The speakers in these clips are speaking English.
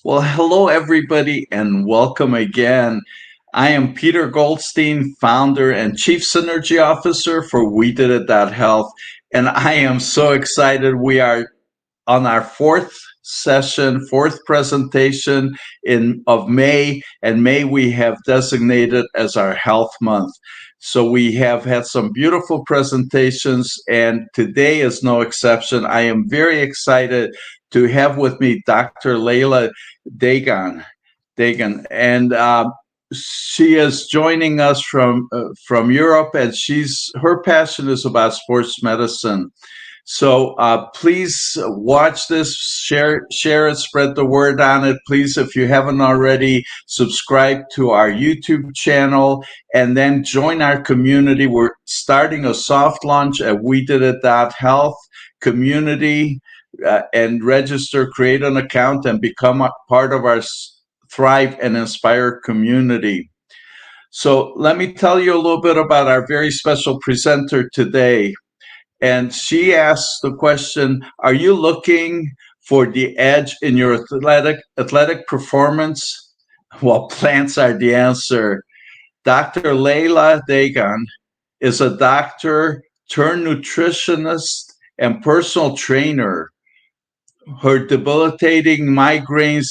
Well, hello, everybody, and welcome again. I am Peter Goldstein, founder and chief synergy officer for We Did It Health, and I am so excited. We are on our fourth session, fourth presentation of May, and May we have designated as our health month. So we have had some beautiful presentations, and today is no exception. I am very excited to have with me Dr. Leila Dehghan, and she is joining us from Europe, and her passion is about sports medicine. So please watch this, share it, spread the word on it. Please, if you haven't already, subscribe to our YouTube channel and then join our community. We're starting a soft launch at We Did It Health community and register, create an account, and become a part of our Thrive and Inspire community. So let me tell you a little bit about our very special presenter today. And she asked the question, are you looking for the edge in your athletic performance? Well, plants are the answer. Dr. Leila Dehghan is a doctor turned nutritionist and personal trainer. Her debilitating migraines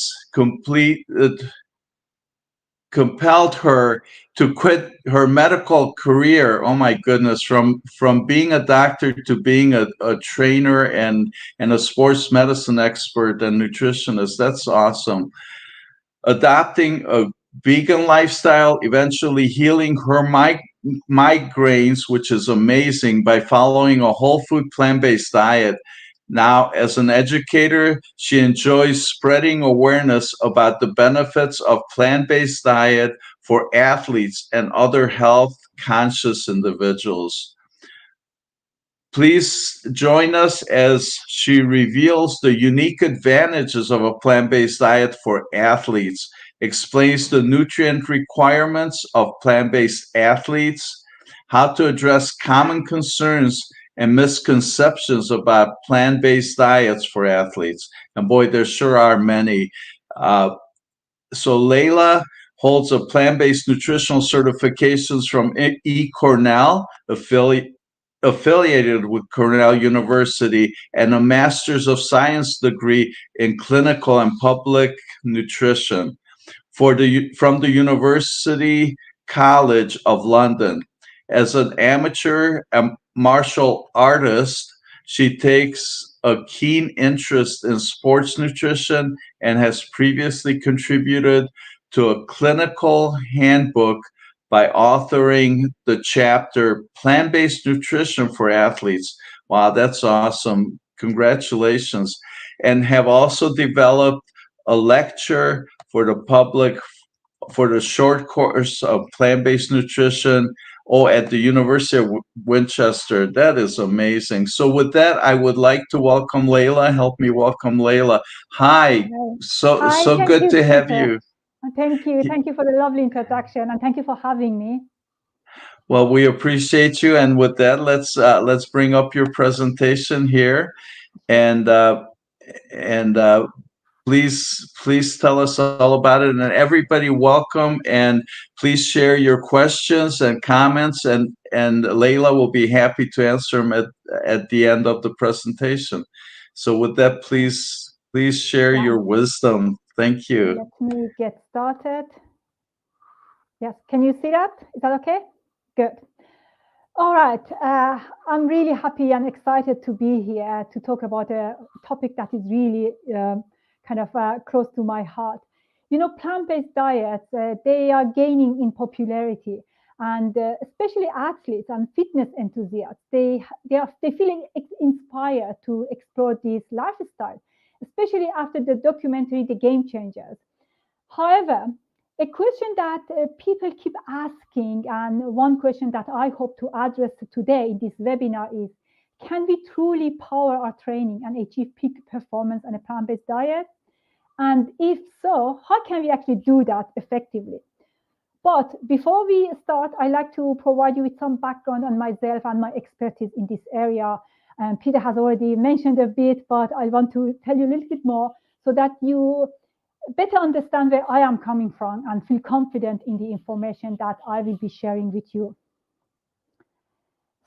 compelled her to quit her medical career. Oh my goodness, from being a doctor to being a trainer and a sports medicine expert and nutritionist. That's awesome. Adopting a vegan lifestyle, eventually healing her migraines, which is amazing, by following a whole food plant-based diet. Now, as an educator, she enjoys spreading awareness about the benefits of plant-based diet for athletes and other health-conscious individuals. Please join us as she reveals the unique advantages of a plant-based diet for athletes, explains the nutrient requirements of plant-based athletes, how to address common concerns and misconceptions about plant-based diets for athletes. And boy, there sure are many. So Leila holds a plant-based nutritional certifications from Cornell, affiliated with Cornell University, and a Master's of Science degree in clinical and public nutrition from the University College of London. As an amateur martial artist, she takes a keen interest in sports nutrition and has previously contributed to a clinical handbook by authoring the chapter Plant-Based Nutrition for Athletes. Wow, that's awesome. Congratulations. And have also developed a lecture for the public for the short course of plant-based nutrition at the University of Winchester. That is amazing. So with that, I would like to welcome Leila. Help me welcome Leila. Hi. So good to have you. Thank you. Thank you for the lovely introduction, and thank you for having me. Well, we appreciate you. And with that, let's bring up your presentation here, and please tell us all about it. And everybody, welcome, and please share your questions and comments, and Leila will be happy to answer them at the end of the presentation. So with that, please share your wisdom. Thank you. Let me get started. Yes, can you see that? Is that okay? Good. All right. I'm really happy and excited to be here to talk about a topic that is really close to my heart. You know, plant-based diets, they are gaining in popularity, and especially athletes and fitness enthusiasts, they feel inspired to explore this lifestyle, especially after the documentary The Game Changers. However, a question that people keep asking, and one question that I hope to address today in this webinar is, can we truly power our training and achieve peak performance on a plant-based diet? And if so, how can we actually do that effectively? But before we start, I'd like to provide you with some background on myself and my expertise in this area. And Peter has already mentioned a bit, but I want to tell you a little bit more so that you better understand where I am coming from and feel confident in the information that I will be sharing with you.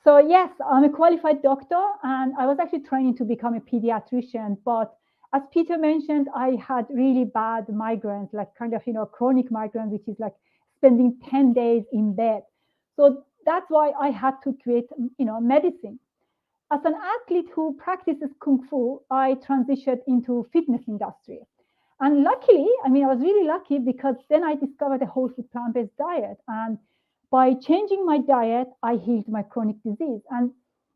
So yes, I'm a qualified doctor, and I was actually training to become a pediatrician. But as Peter mentioned, I had really bad migraines, like kind of, chronic migraine, which is like spending 10 days in bed. So that's why I had to create, medicine. As an athlete who practices Kung Fu, I transitioned into fitness industry. And luckily, I was really lucky, because then I discovered a whole food plant-based diet. And by changing my diet, I healed my chronic disease. And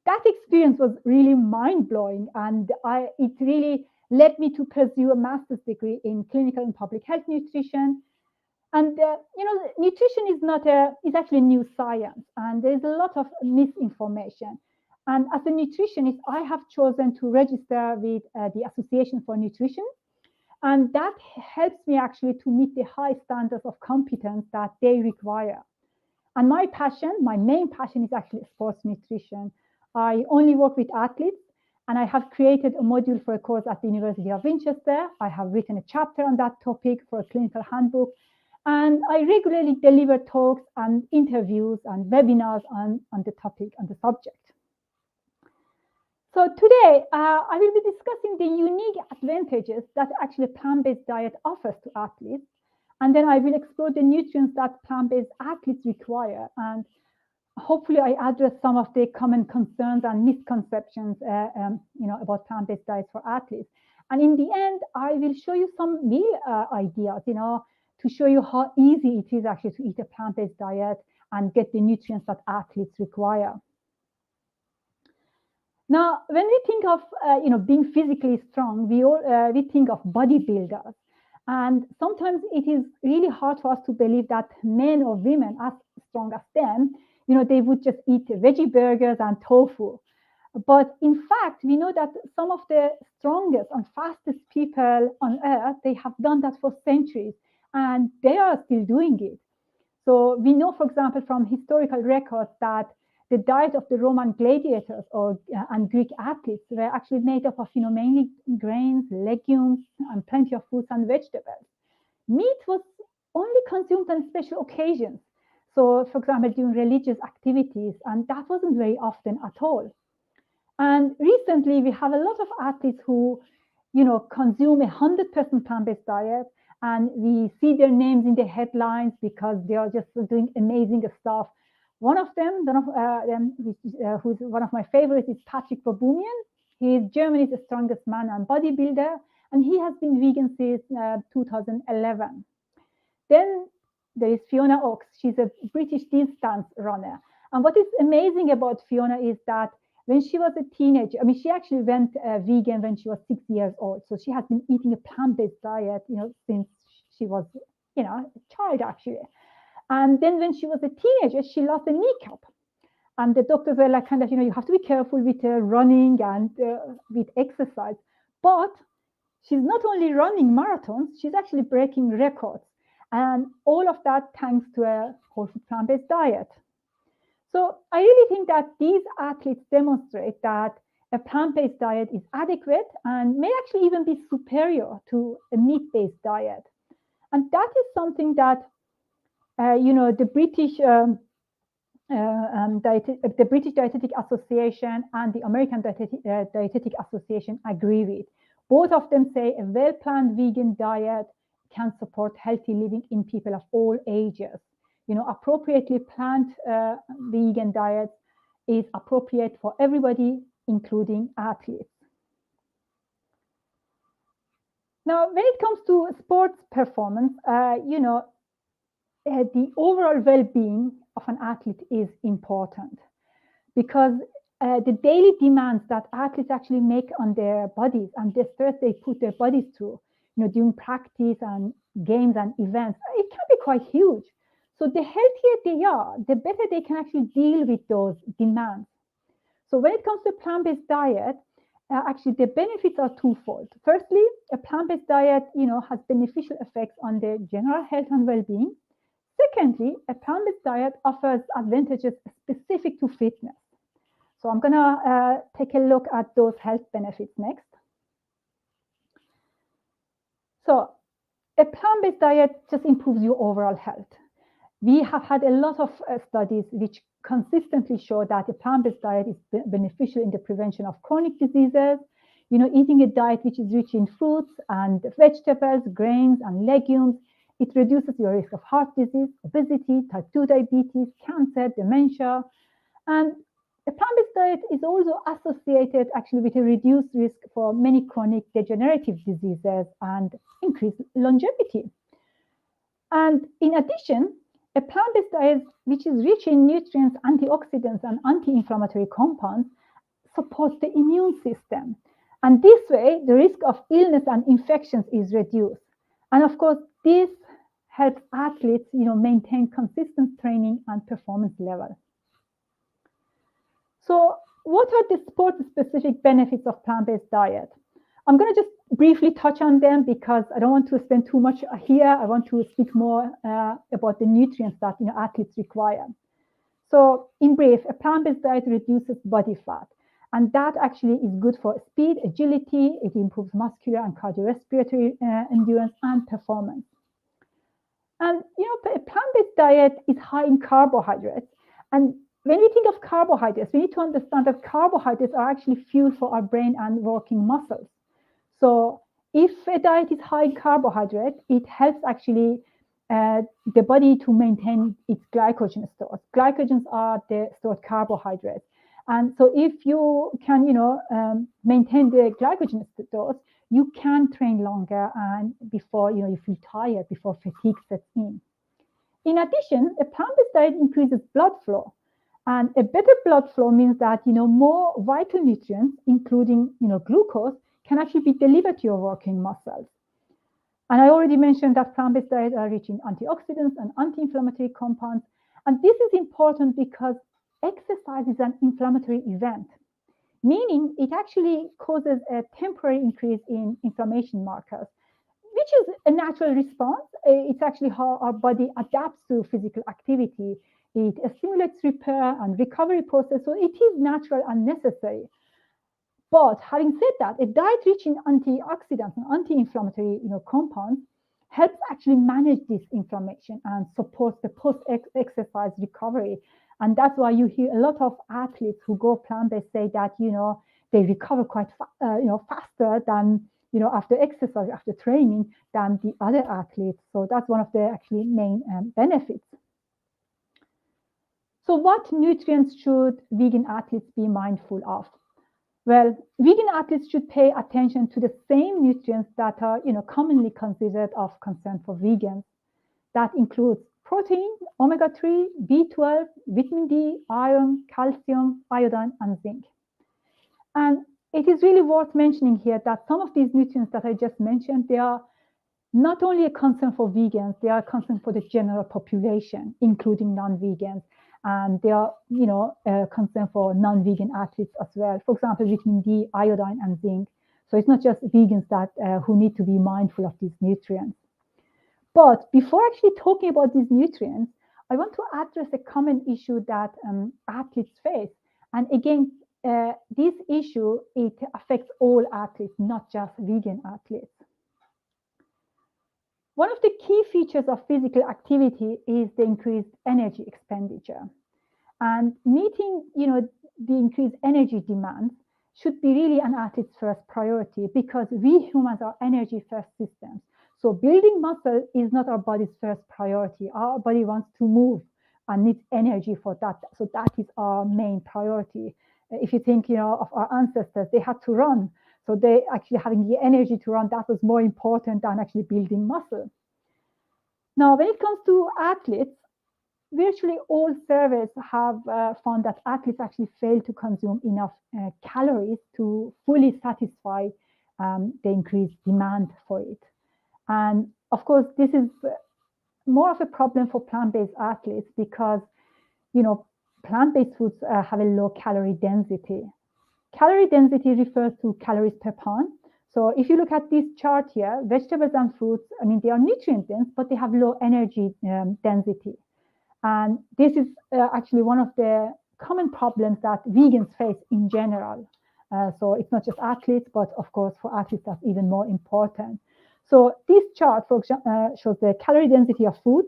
that experience was really mind-blowing. And it really led me to pursue a master's degree in clinical and public health nutrition. And nutrition is actually a new science, and there's a lot of misinformation. And as a nutritionist, I have chosen to register with the Association for Nutrition, and that helps me actually to meet the high standards of competence that they require. And my main passion is actually sports nutrition. I only work with athletes, and I have created a module for a course at the University of Winchester. I have written a chapter on that topic for a clinical handbook. And I regularly deliver talks and interviews and webinars on the topic, on the subject. So today, I will be discussing the unique advantages that actually a plant-based diet offers to athletes. And then I will explore the nutrients that plant-based athletes require. And hopefully I address some of the common concerns and misconceptions about plant-based diets for athletes. And in the end, I will show you some meal ideas, to show you how easy it is actually to eat a plant-based diet and get the nutrients that athletes require. Now, when we think of being physically strong, we think of bodybuilders, and sometimes it is really hard for us to believe that men or women as strong as them, they would just eat veggie burgers and tofu. But in fact, we know that some of the strongest and fastest people on earth, they have done that for centuries, and they are still doing it. So we know, for example, from historical records that the diet of the Roman gladiators and Greek athletes were actually made up of, mainly grains, legumes, and plenty of fruits and vegetables. Meat was only consumed on special occasions. So, for example, during religious activities, and that wasn't very often at all. And recently, we have a lot of athletes who, consume 100% plant-based diet, and we see their names in the headlines because they are just doing amazing stuff. One of them, who's one of my favorites, is Patrick Baboumian. He is Germany's strongest man and bodybuilder, and he has been vegan since 2011. Then there is Fiona Oakes. She's a British distance runner. And what is amazing about Fiona is that when she was a teenager, she actually went vegan when she was 6 years old. So she has been eating a plant-based diet, since she was, a child actually. And then when she was a teenager, she lost a kneecap. And the doctors were like, kind of, you have to be careful with running and with exercise. But she's not only running marathons, she's actually breaking records. And all of that thanks to a whole food plant-based diet. So I really think that these athletes demonstrate that a plant-based diet is adequate and may actually even be superior to a meat-based diet. And that is something that the British Dietetic Association and the American Dietetic Association agree with. Both of them say a well-planned vegan diet can support healthy living in people of all ages. Appropriately planned vegan diet is appropriate for everybody, including athletes. Now, when it comes to sports performance, the overall well-being of an athlete is important, because the daily demands that athletes actually make on their bodies and the stress they put their bodies through, during practice and games and events, it can be quite huge. So the healthier they are, the better they can actually deal with those demands. So when it comes to plant-based diet, actually the benefits are twofold. Firstly, a plant-based diet, has beneficial effects on the general health and well-being. Secondly, a plant-based diet offers advantages specific to fitness. So I'm going to take a look at those health benefits next. So a plant-based diet just improves your overall health. We have had a lot of studies which consistently show that a plant-based diet is beneficial in the prevention of chronic diseases. Eating a diet which is rich in fruits and vegetables, grains and legumes, it reduces your risk of heart disease, obesity, type 2 diabetes, cancer, dementia. And a plant-based diet is also associated actually with a reduced risk for many chronic degenerative diseases and increased longevity. And in addition, a plant-based diet which is rich in nutrients, antioxidants, and anti-inflammatory compounds supports the immune system. And this way, the risk of illness and infections is reduced. And of course, this helps athletes, maintain consistent training and performance level. So what are the sport-specific benefits of plant-based diet? I'm going to just briefly touch on them because I don't want to spend too much here. I want to speak more about the nutrients that athletes require. So in brief, a plant-based diet reduces body fat. And that actually is good for speed, agility. It improves muscular and cardiorespiratory endurance and performance. And a plant-based diet is high in carbohydrates. And when we think of carbohydrates, we need to understand that carbohydrates are actually fuel for our brain and working muscles. So if a diet is high in carbohydrates, it helps actually the body to maintain its glycogen stores. Glycogens are the stored carbohydrates. And so if you can, maintain the glycogen stores, you can train longer and before, you feel tired, before fatigue sets in. In addition, a plant-based diet increases blood flow. And a better blood flow means that, more vital nutrients, including, glucose, can actually be delivered to your working muscles. And I already mentioned that plant-based diets are rich in antioxidants and anti-inflammatory compounds. And this is important because exercise is an inflammatory event, meaning it actually causes a temporary increase in inflammation markers, which is a natural response. It's actually how our body adapts to physical activity. It stimulates repair and recovery process, so it is natural and necessary. But having said that, a diet rich in antioxidants and anti-inflammatory compounds helps actually manage this inflammation and supports the post-exercise recovery. And that's why you hear a lot of athletes who go plant-based say that, they recover quite faster than, after exercise, after training, than the other athletes. So that's one of the actually main benefits. So what nutrients should vegan athletes be mindful of? Well, vegan athletes should pay attention to the same nutrients that are, commonly considered of concern for vegans. That includes protein, omega-3, B12, vitamin D, iron, calcium, iodine, and zinc. And it is really worth mentioning here that some of these nutrients that I just mentioned, they are not only a concern for vegans, they are a concern for the general population, including non-vegans. And they are, a concern for non-vegan athletes as well. For example, vitamin D, iodine, and zinc. So it's not just vegans that who need to be mindful of these nutrients. But before actually talking about these nutrients, I want to address a common issue that athletes face. And again, this issue, it affects all athletes, not just vegan athletes. One of the key features of physical activity is the increased energy expenditure. And meeting, the increased energy demands should be really an athlete's first priority because we humans are energy first systems. So building muscle is not our body's first priority. Our body wants to move and needs energy for that. So that is our main priority. If you think, of our ancestors, they had to run. So they actually having the energy to run, that was more important than actually building muscle. Now, when it comes to athletes, virtually all surveys have found that athletes actually fail to consume enough calories to fully satisfy the increased demand for it. And of course, this is more of a problem for plant-based athletes because, plant-based foods have a low calorie density. Calorie density refers to calories per pound. So if you look at this chart here, vegetables and fruits, they are nutrient dense, but they have low energy density. And this is actually one of the common problems that vegans face in general. So it's not just athletes, but of course for athletes that's even more important. So this chart, for example, shows the calorie density of food.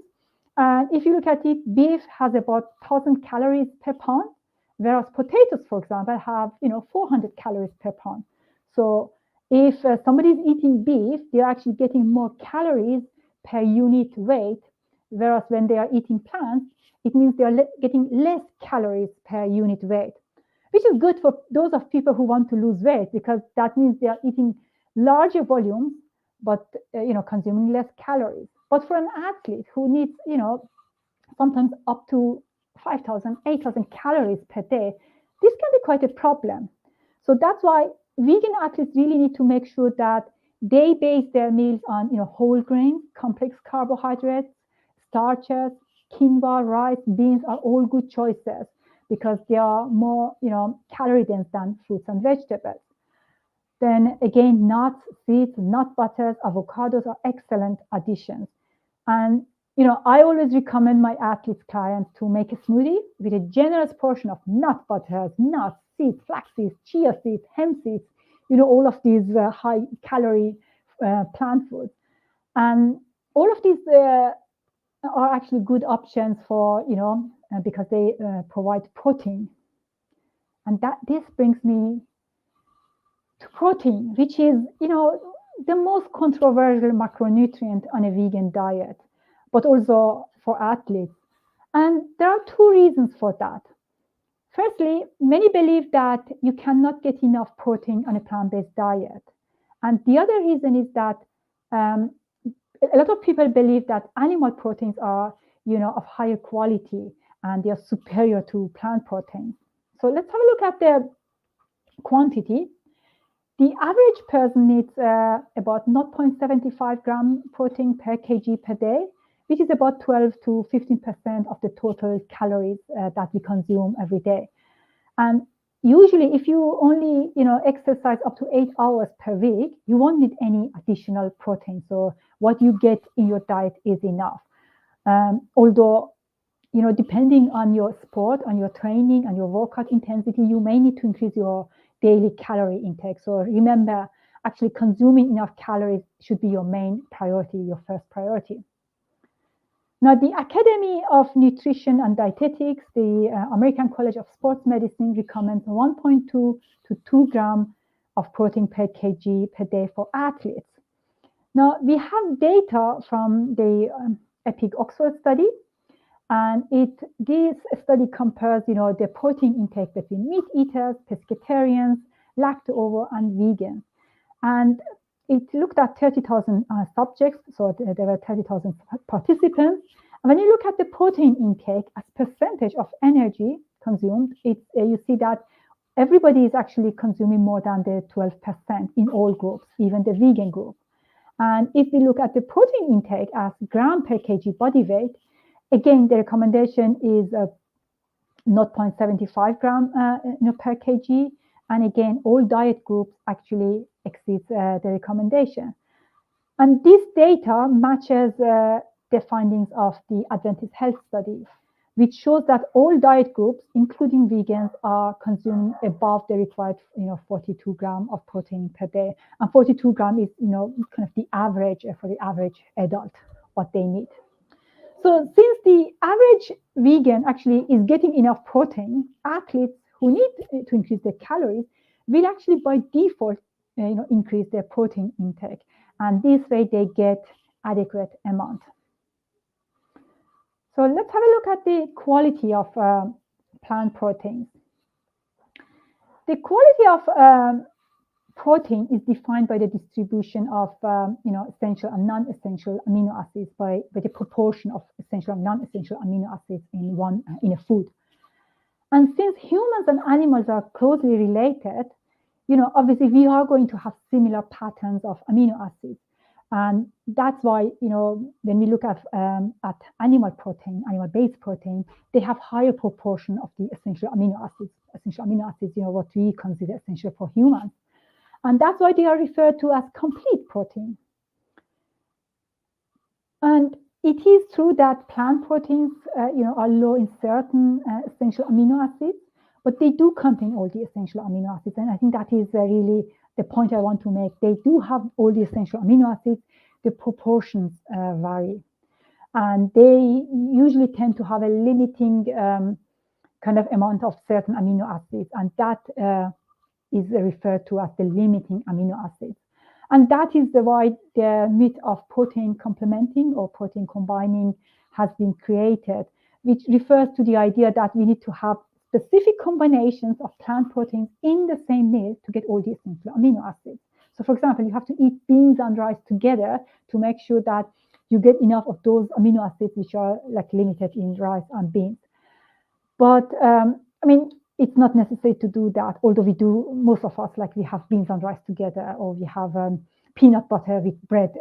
And if you look at it, beef has about 1,000 calories per pound, whereas potatoes, for example, have 400 calories per pound. So if somebody is eating beef, they're actually getting more calories per unit weight, whereas when they are eating plants, it means they are getting less calories per unit weight, which is good for those of people who want to lose weight, because that means they are eating larger volumes, but consuming less calories. But for an athlete who needs, sometimes up to 5,000, 8,000 calories per day, this can be quite a problem. So that's why vegan athletes really need to make sure that they base their meals on, whole grains, complex carbohydrates, starches, quinoa, rice, beans are all good choices because they are more, calorie dense than fruits and vegetables. Then again, nuts, seeds, nut butters, avocados are excellent additions. And I always recommend my athletes clients to make a smoothie with a generous portion of nut butters, nuts, seeds, flax seeds, chia seeds, hemp seeds, all of these high calorie plant foods. And all of these are actually good options for, because they provide protein. And this brings me to protein, which is, the most controversial macronutrient on a vegan diet, but also for athletes. And there are two reasons for that. Firstly, many believe that you cannot get enough protein on a plant-based diet. And the other reason is that a lot of people believe that animal proteins are, of higher quality and they are superior to plant proteins. So let's have a look at the quantity. The average person needs about 0.75 gram protein per kg per day, which is about 12 to 15% of the total calories that we consume every day. And usually, if you only exercise up to 8 hours per week, you won't need any additional protein. So what you get in your diet is enough. Although, depending on your sport, on your training, and your workout intensity, you may need to increase your daily calorie intake. So remember, actually consuming enough calories should be your main priority, your first priority. Now, the Academy of Nutrition and Dietetics, the American College of Sports Medicine recommends 1.2 to 2 grams of protein per kg per day for athletes. Now, we have data from the EPIC Oxford study, and this study compares, the protein intake between meat eaters, pescatarians, lacto-ovo, and vegans. And it looked at 30,000 subjects, so there were 30,000 participants. And when you look at the protein intake as percentage of energy consumed, you see that everybody is actually consuming more than the 12% in all groups, even the vegan group. And if we look at the protein intake as gram per kg body weight, again, the recommendation is 0.75 gram per kg. And again, all diet groups actually exceed the recommendation. And this data matches the findings of the Adventist Health Study, which shows that all diet groups, including vegans, are consuming above the required 42 grams of protein per day. And 42 grams is kind of the average for the average adult, what they need. So since the average vegan actually is getting enough protein, athletes who need to increase their calories will actually by default increase their protein intake. And this way they get adequate amount. So let's have a look at the quality of plant proteins. The quality of protein is defined by the distribution of essential and non-essential amino acids by the proportion of essential and non-essential amino acids in a food. And since humans and animals are closely related, obviously we are going to have similar patterns of amino acids. And that's why, when we look at animal protein, animal-based protein, they have higher proportion of the essential amino acids. Essential amino acids, what we consider essential for humans. And that's why they are referred to as complete protein. And it is true that plant proteins, are low in certain essential amino acids, but they do contain all the essential amino acids. And I think that is really the point I want to make. They do have all the essential amino acids. the proportions vary. And they usually tend to have a limiting kind of amount of certain amino acids, and that is referred to as the limiting amino acids. And that is why the myth of protein complementing or protein combining has been created, which refers to the idea that we need to have specific combinations of plant proteins in the same meal to get all the essential amino acids. So for example, you have to eat beans and rice together to make sure that you get enough of those amino acids which are like limited in rice and beans. But I mean, it's not necessary to do that, although we do, most of us, like we have beans and rice together, or we have peanut butter with bread,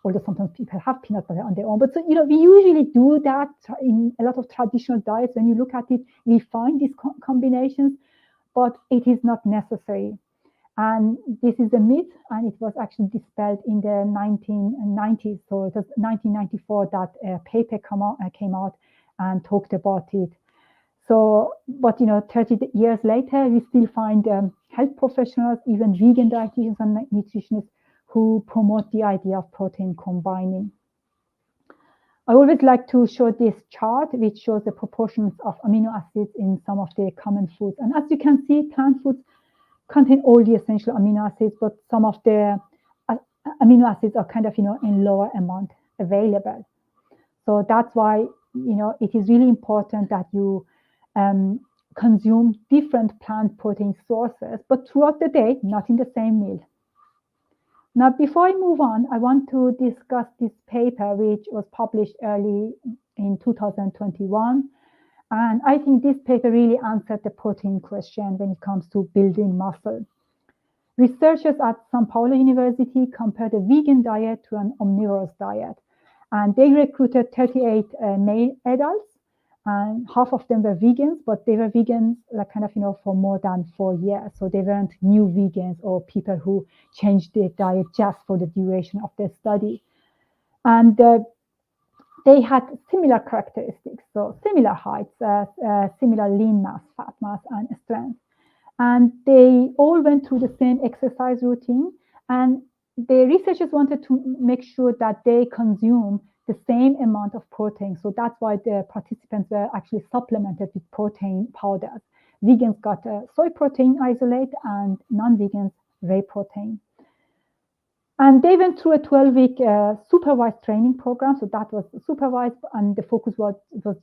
although sometimes people have peanut butter on their own. But so, we usually do that in a lot of traditional diets. When you look at it, we find these combinations, but it is not necessary. And this is a myth, and it was actually dispelled in the 1990s. So it was 1994 that a paper came out and talked about it. So, but 30 years later, we still find health professionals, even vegan dietitians and nutritionists, who promote the idea of protein combining. I always like to show this chart, which shows the proportions of amino acids in some of the common foods. And as you can see, plant foods contain all the essential amino acids, but some of the amino acids are kind of, in lower amount available. So that's why, it is really important that you consume different plant protein sources, but throughout the day, not in the same meal. Now, before I move on, I want to discuss this paper, which was published early in 2021. And I think this paper really answered the protein question when it comes to building muscle. Researchers at São Paulo University compared a vegan diet to an omnivorous diet. And they recruited 38 male adults, and half of them were vegans, but they were vegans for more than 4 years. So they weren't new vegans or people who changed their diet just for the duration of their study. And they had similar characteristics, so similar heights, similar lean mass, fat mass, and strength. And they all went through the same exercise routine. And the researchers wanted to make sure that they consume the same amount of protein. So that's why the participants were actually supplemented with protein powders. Vegans got soy protein isolate and non-vegans whey protein. And they went through a 12-week supervised training program. So that was supervised, and the focus was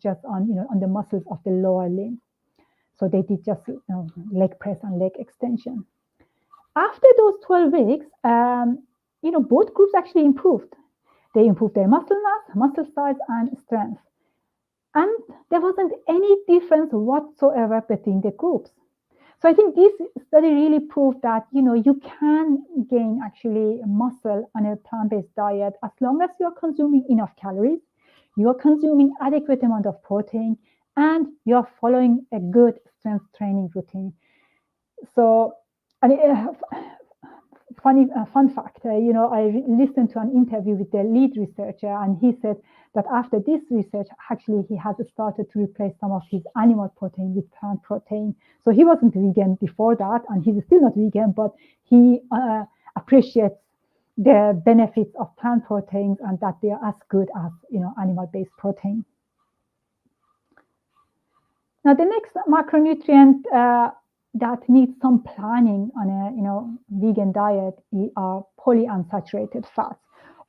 just on on the muscles of the lower limb. So they did just leg press and leg extension. After those 12 weeks, both groups actually improved. They improved their muscle mass, muscle size, and strength. And there wasn't any difference whatsoever between the groups. So I think this study really proved that, you can gain actually muscle on a plant-based diet as long as you are consuming enough calories, you are consuming adequate amount of protein, and you are following a good strength training routine. So, fun fact, I listened to an interview with the lead researcher, and he said that after this research, actually, he has started to replace some of his animal protein with plant protein. So he wasn't vegan before that, and he's still not vegan, but he appreciates the benefits of plant proteins and that they are as good as animal-based protein. Now, the next macronutrient that needs some planning on a vegan diet are polyunsaturated fats.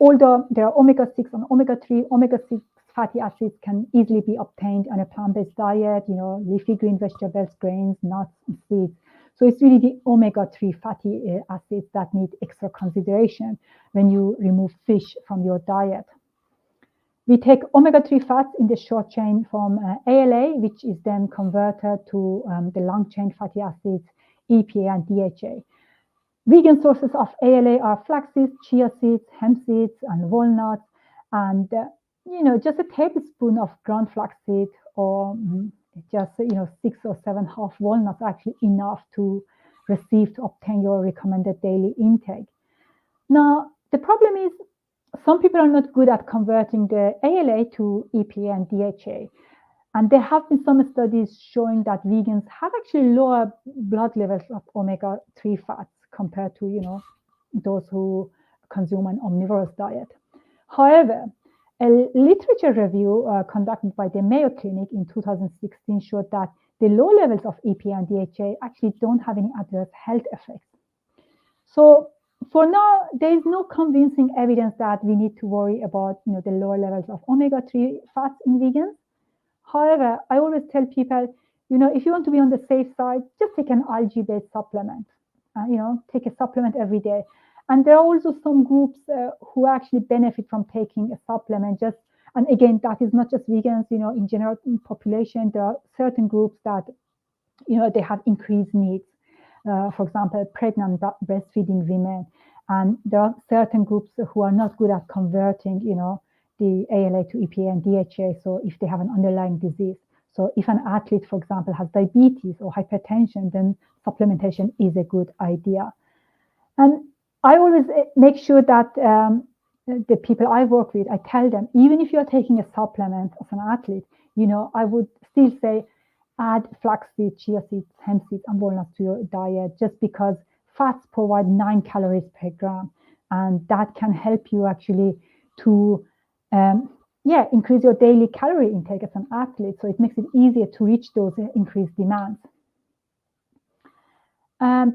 Although there are omega-6 and omega-3, omega-6 fatty acids can easily be obtained on a plant-based diet, leafy green vegetables, grains, nuts, and seeds. So it's really the omega-3 fatty acids that need extra consideration when you remove fish from your diet. We take omega-3 fats in the short chain from ALA, which is then converted to the long chain fatty acids, EPA and DHA. Vegan sources of ALA are flax seeds, chia seeds, hemp seeds, and walnuts. And, just a tablespoon of ground flax seed or just, 6 or 7 half walnuts are actually enough to obtain your recommended daily intake. Now, the problem is, some people are not good at converting the ALA to EPA and DHA. And there have been some studies showing that vegans have actually lower blood levels of omega-3 fats compared to, those who consume an omnivorous diet. However, a literature review conducted by the Mayo Clinic in 2016 showed that the low levels of EPA and DHA actually don't have any adverse health effects. So for now, there is no convincing evidence that we need to worry about the lower levels of omega-3 fats in vegans. However, I always tell people, if you want to be on the safe side, just take an algae-based supplement. Take a supplement every day. And there are also some groups who actually benefit from taking a supplement. And again, that is not just vegans. In general population, there are certain groups that they have increased needs. For example, pregnant breastfeeding women. And there are certain groups who are not good at converting, the ALA to EPA and DHA. So if they have an underlying disease. So if an athlete, for example, has diabetes or hypertension, then supplementation is a good idea. And I always make sure that the people I work with, I tell them, even if you're taking a supplement as an athlete, I would still say, add flaxseed, chia seeds, hemp seeds, and walnuts to your diet, just because fats provide 9 calories per gram. And that can help you actually to increase your daily calorie intake as an athlete. So it makes it easier to reach those increased demands.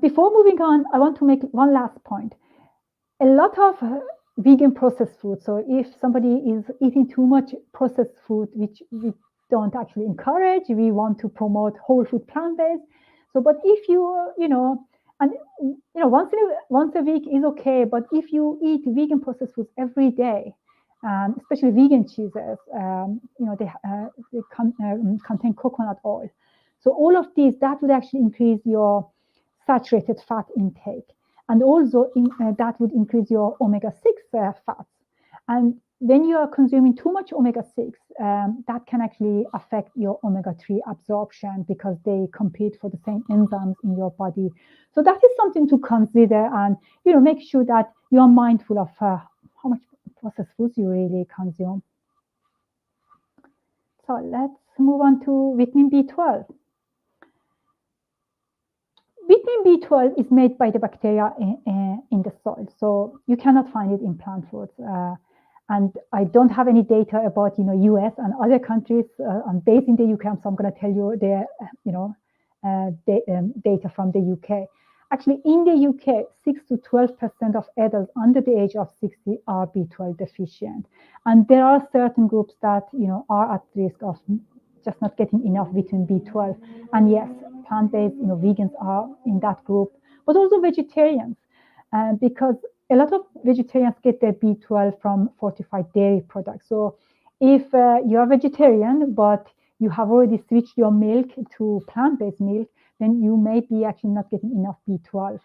Before moving on, I want to make one last point. A lot of vegan processed food. So if somebody is eating too much processed food, which we don't actually encourage, we want to promote whole food plant-based. So, but if once a week is okay, but if you eat vegan processed foods every day, especially vegan cheeses, they contain coconut oil. So all of these, that would actually increase your saturated fat intake. And also that would increase your omega-6 fats. And when you are consuming too much omega-6, that can actually affect your omega-3 absorption because they compete for the same enzymes in your body. So that is something to consider, and make sure that you are mindful of how much processed foods you really consume. So let's move on to vitamin B12. Vitamin B12 is made by the bacteria in the soil, so you cannot find it in plant foods. And I don't have any data about US and other countries. I'm based in the UK, so I'm going to tell you the data from the UK. Actually, in the UK, 6 to 12% of adults under the age of 60 are B12 deficient, and there are certain groups that are at risk of just not getting enough vitamin B12. And yes, plant-based, vegans are in that group, but also vegetarians, because a lot of vegetarians get their B12 from fortified dairy products. So if you are vegetarian, but you have already switched your milk to plant-based milk, then you may be actually not getting enough B12.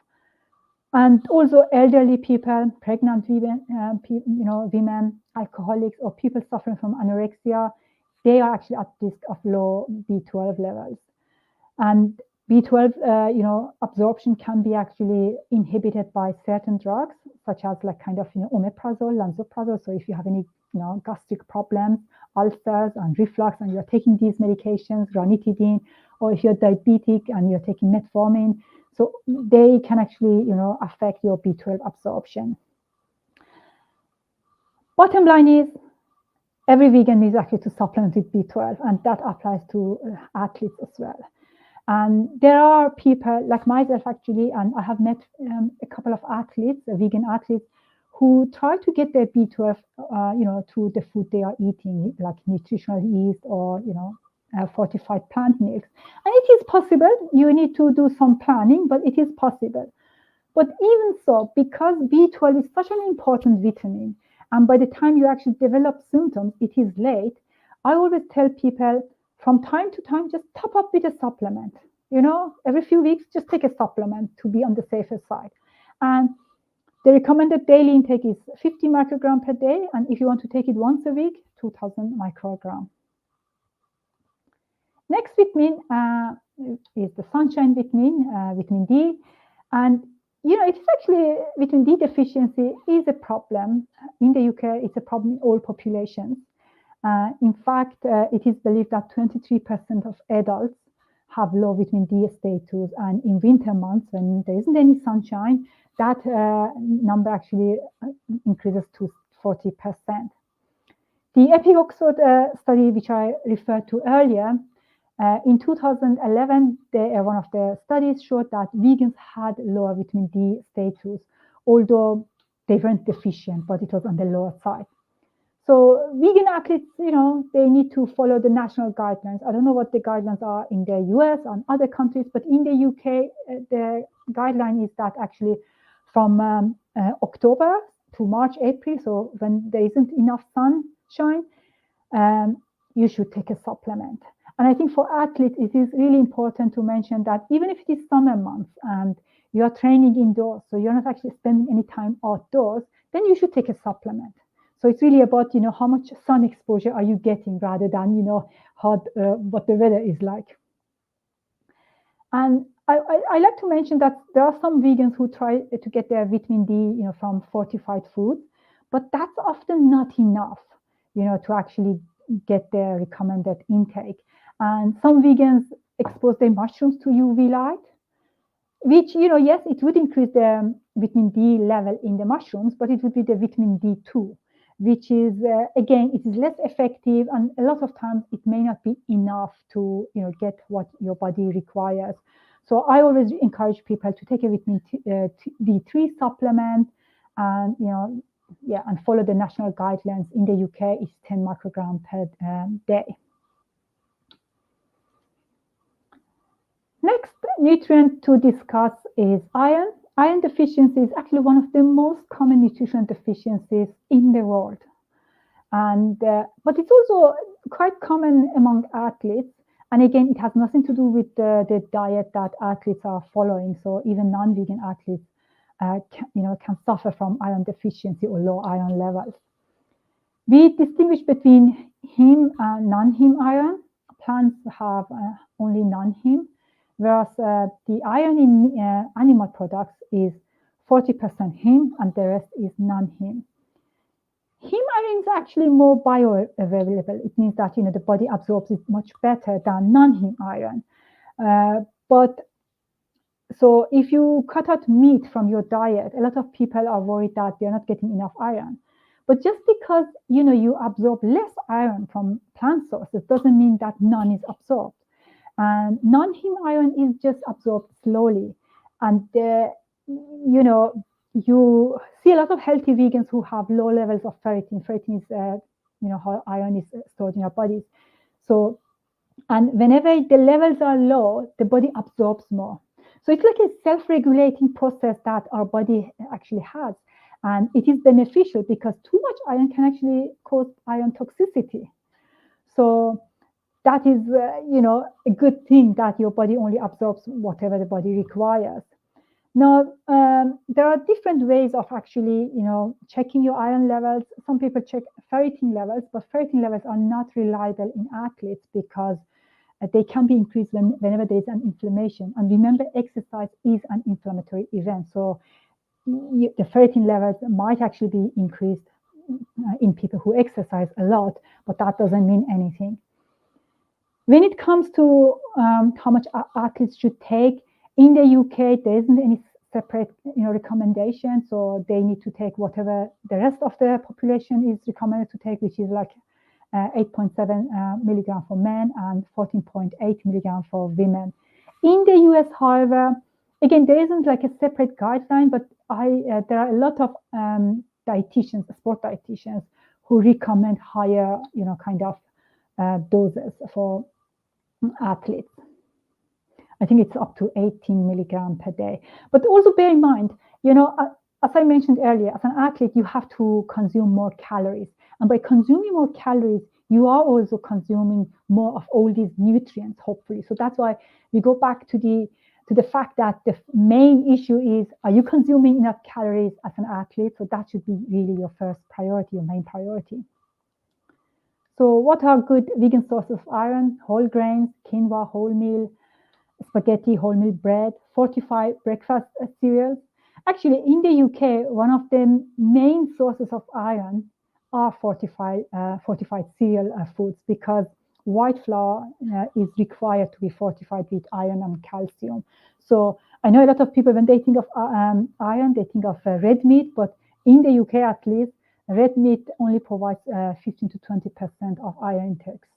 And also elderly people, pregnant women, women, alcoholics, or people suffering from anorexia, they are actually at risk of low B12 levels. And B12, absorption can be actually inhibited by certain drugs, such as omeprazole, lansoprazole. So if you have any, gastric problems, ulcers and reflux, and you're taking these medications, ranitidine, or if you're diabetic and you're taking metformin, so they can actually, affect your B12 absorption. Bottom line is, every vegan needs actually to supplement with B12, and that applies to athletes as well. And there are people like myself, actually, and I have met a couple of athletes, vegan athletes, who try to get their B12, through the food they are eating, like nutritional yeast or, fortified plant milks. And it is possible. You need to do some planning, but it is possible. But even so, because B12 is such an important vitamin, and by the time you actually develop symptoms, it is late, I always tell people, from time to time, just top up with a supplement. Every few weeks, just take a supplement to be on the safer side. And the recommended daily intake is 50 microgram per day. And if you want to take it once a week, 2000 microgram. Next vitamin is the sunshine vitamin, vitamin D. And, it is actually, vitamin D deficiency is a problem. In the UK, it's a problem in all populations. In fact, it is believed that 23% of adults have low vitamin D status, and in winter months when there isn't any sunshine, that number actually increases to 40%. The Epic-Oxford study, which I referred to earlier, in 2011, one of the studies showed that vegans had lower vitamin D status, although they weren't deficient, but it was on the lower side. So vegan athletes, they need to follow the national guidelines. I don't know what the guidelines are in the US and other countries, but in the UK, the guideline is that actually from October to March, April, so when there isn't enough sunshine, you should take a supplement. And I think for athletes, it is really important to mention that even if it is summer months and you are training indoors, so you're not actually spending any time outdoors, then you should take a supplement. So it's really about, how much sun exposure are you getting rather than, what the weather is like. And I like to mention that there are some vegans who try to get their vitamin D, from fortified foods, but that's often not enough, to actually get their recommended intake. And some vegans expose their mushrooms to UV light, which, yes, it would increase the vitamin D level in the mushrooms, but it would be the vitamin D2, which is, again, it is less effective. And a lot of times it may not be enough to, get what your body requires. So I always encourage people to take a vitamin D3 supplement and, and follow the national guidelines. In the UK, it's 10 micrograms per day. Next nutrient to discuss is iron. Iron deficiency is actually one of the most common nutrition deficiencies in the world. And but it's also quite common among athletes. And again, it has nothing to do with the diet that athletes are following. So even non-vegan athletes can suffer from iron deficiency or low iron levels. We distinguish between heme and non-heme iron. Plants have only non-heme, whereas the iron in animal products is 40% heme and the rest is non-heme. Heme iron is actually more bioavailable. It means that the body absorbs it much better than non-heme iron. But so if you cut out meat from your diet, a lot of people are worried that they're not getting enough iron. But just because you absorb less iron from plant sources doesn't mean that none is absorbed. And non-heme iron is just absorbed slowly. And you see a lot of healthy vegans who have low levels of ferritin. Ferritin is how iron is stored in our bodies. So, and whenever the levels are low, the body absorbs more. So it's like a self-regulating process that our body actually has. And it is beneficial because too much iron can actually cause iron toxicity. So that is, a good thing that your body only absorbs whatever the body requires. Now, there are different ways of actually, checking your iron levels. Some people check ferritin levels, but ferritin levels are not reliable in athletes because they can be increased whenever there is an inflammation. And remember, exercise is an inflammatory event. So the ferritin levels might actually be increased in people who exercise a lot, but that doesn't mean anything. When it comes to how much athletes should take, in the UK, there isn't any separate recommendation. So they need to take whatever the rest of the population is recommended to take, which is like 8.7 milligram for men and 14.8 milligram for women. In the US, however, again, there isn't like a separate guideline, but there are a lot of dietitians, sport dietitians, who recommend higher, doses for athletes. I think it's up to 18 milligram per day. But also bear in mind, as I mentioned earlier, as an athlete, you have to consume more calories. And by consuming more calories, you are also consuming more of all these nutrients, hopefully. So that's why we go back to the fact that the main issue is, are you consuming enough calories as an athlete? So that should be really your first priority, your main priority. So what are good vegan sources of iron? Whole grains, quinoa, wholemeal, spaghetti, wholemeal bread, fortified breakfast cereals. Actually, in the UK, one of the main sources of iron are fortified cereal foods, because white flour is required to be fortified with iron and calcium. So I know a lot of people, when they think of iron, they think of red meat, but in the UK at least, red meat only provides 15 to 20% of iron intakes.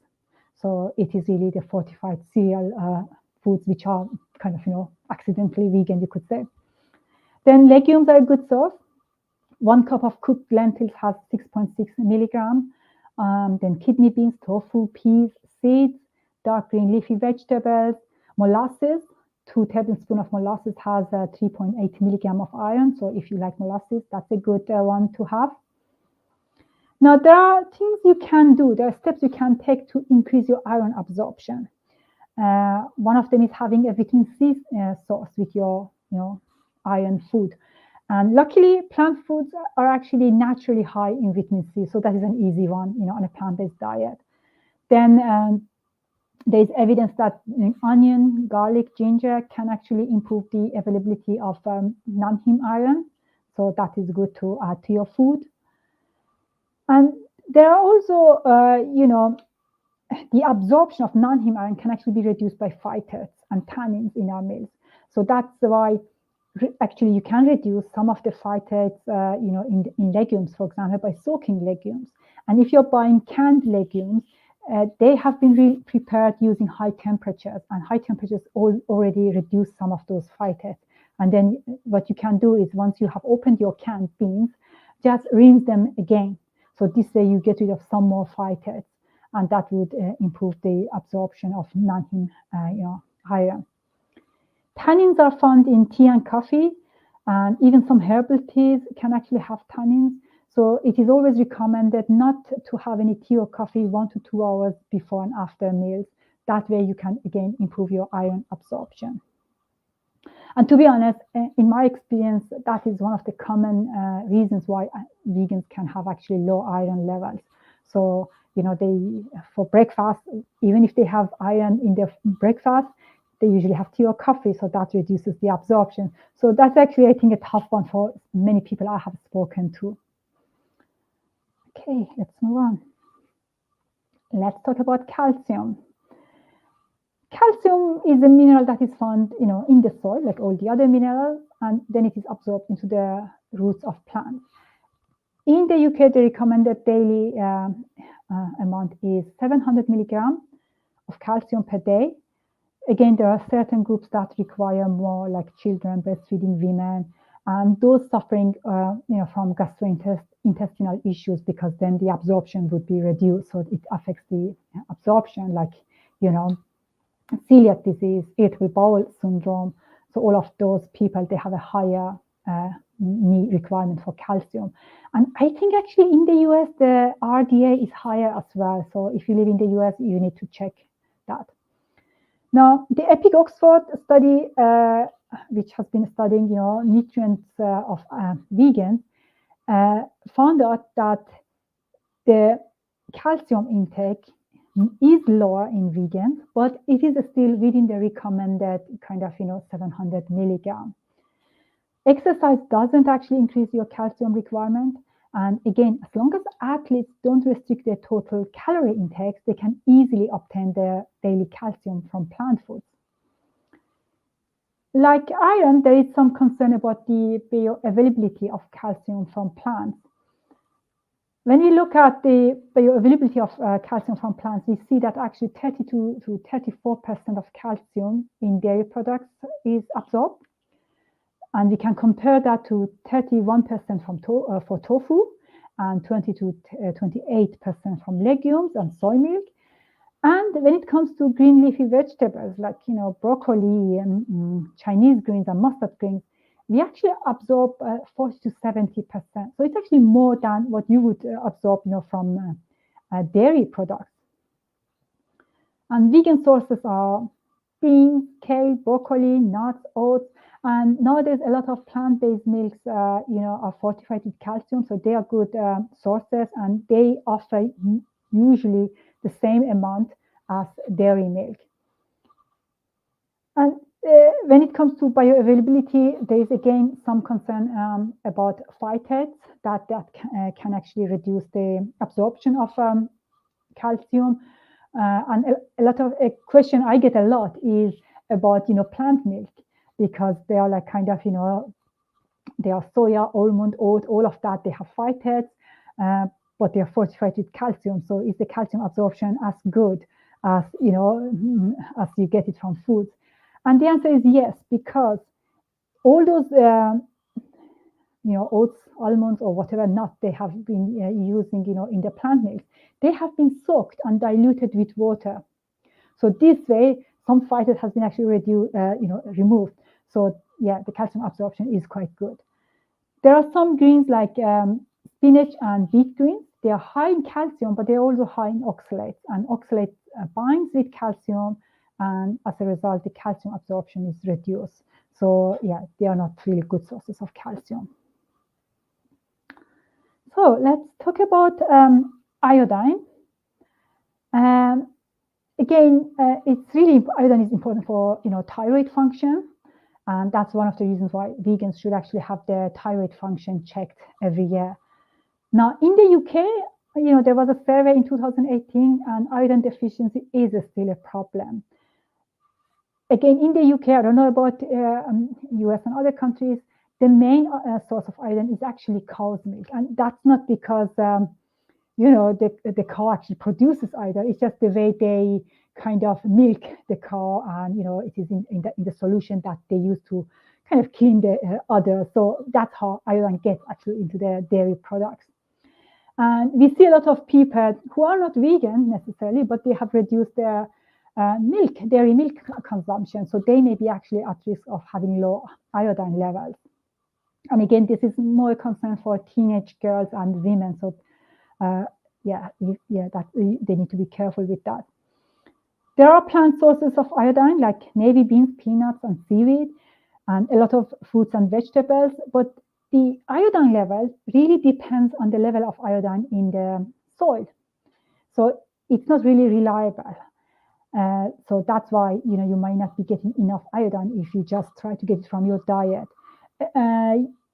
So it is really the fortified cereal foods which are kind of, accidentally vegan, you could say. Then legumes are a good source. 1 cup of cooked lentils has 6.6 milligram. Then kidney beans, tofu, peas, seeds, dark green leafy vegetables, molasses. 2 tablespoons of molasses has 3.8 milligram of iron. So if you like molasses, that's a good one to have. Now, there are things you can do. There are steps you can take to increase your iron absorption. One of them is having a vitamin C source with your, iron food. And luckily, plant foods are actually naturally high in vitamin C. So that is an easy one, on a plant-based diet. Then there's evidence that onion, garlic, ginger can actually improve the availability of non-heme iron. So that is good to add to your food. And there are also, the absorption of non-heme iron can actually be reduced by phytates and tannins in our meals. So that's why actually you can reduce some of the phytates, in legumes, for example, by soaking legumes. And if you're buying canned legumes, they have been prepared using high temperatures, and high temperatures already reduce some of those phytates. And then what you can do is, once you have opened your canned beans, just rinse them again. So this way you get rid of some more phytates, and that would improve the absorption of non-heme iron. Tannins are found in tea and coffee, and even some herbal teas can actually have tannins. So it is always recommended not to have any tea or coffee 1 to 2 hours before and after meals. That way you can, again, improve your iron absorption. And to be honest, in my experience, that is one of the common reasons why vegans can have actually low iron levels. So, for breakfast, even if they have iron in their breakfast, they usually have tea or coffee, so that reduces the absorption. So that's actually, I think, a tough one for many people I have spoken to. Okay, let's move on. Let's talk about calcium. Calcium is a mineral that is found, in the soil, like all the other minerals, and then it is absorbed into the roots of plants. In the UK, the recommended daily amount is 700 milligrams of calcium per day. Again, there are certain groups that require more, like children, breastfeeding women, and those suffering, from gastrointestinal issues, because then the absorption would be reduced. So it affects the absorption, like, celiac disease, irritable bowel syndrome. So all of those people, they have a higher need requirement for calcium. And I think actually in the US, the RDA is higher as well. So if you live in the US, you need to check that. Now, the EPIC Oxford study, which has been studying, nutrients of vegans, found out that the calcium intake is lower in vegans, but it is still within the recommended kind of, 700 milligrams. Exercise doesn't actually increase your calcium requirement. And again, as long as athletes don't restrict their total calorie intakes, they can easily obtain their daily calcium from plant foods. Like iron, there is some concern about the bioavailability of calcium from plants. When we look at the bioavailability of calcium from plants, we see that actually 32 to 34% of calcium in dairy products is absorbed. And we can compare that to 31% for tofu, and 20 to 28% from legumes and soy milk. And when it comes to green leafy vegetables, like broccoli and Chinese greens and mustard greens, we actually absorb 40 to 70%. So it's actually more than what you would absorb, from dairy products. And vegan sources are beans, kale, broccoli, nuts, oats. And nowadays, a lot of plant-based milks, are fortified with calcium, so they are good sources, and they offer usually the same amount as dairy milk. And when it comes to bioavailability, there is again some concern about phytates that can actually reduce the absorption of calcium. And a lot of a question I get a lot is about, plant milk, because they are like kind of, they are soya, almond, oat, all of that. They have phytates, but they are fortified with calcium. So is the calcium absorption as good as, as you get it from foods? And the answer is yes, because all those, oats, almonds, or whatever nut they have been using, in the plant milk, they have been soaked and diluted with water. So this way, some phytate has been actually removed. So yeah, the calcium absorption is quite good. There are some greens like spinach and beet greens. They are high in calcium, but they're also high in oxalates. And oxalate binds with calcium, and as a result, the calcium absorption is reduced. So yeah, they are not really good sources of calcium. So let's talk about iodine. Again, it's really, iodine is important for thyroid function, and that's one of the reasons why vegans should actually have their thyroid function checked every year. Now, in the UK, there was a survey in 2018, and iodine deficiency is still a problem. Again, in the UK, I don't know about US and other countries, the main source of iodine is actually cow's milk, and that's not because the cow actually produces iodine. It's just the way they kind of milk the cow, and it is in the solution that they use to kind of clean the udder. So that's how iodine gets actually into the dairy products. And we see a lot of people who are not vegan necessarily, but they have reduced their dairy milk consumption. So they may be actually at risk of having low iodine levels. And again, this is more a concern for teenage girls and women. So that they need to be careful with that. There are plant sources of iodine like navy beans, peanuts, and seaweed, and a lot of fruits and vegetables. But the iodine level really depends on the level of iodine in the soil. So it's not really reliable. So that's why you might not be getting enough iodine if you just try to get it from your diet.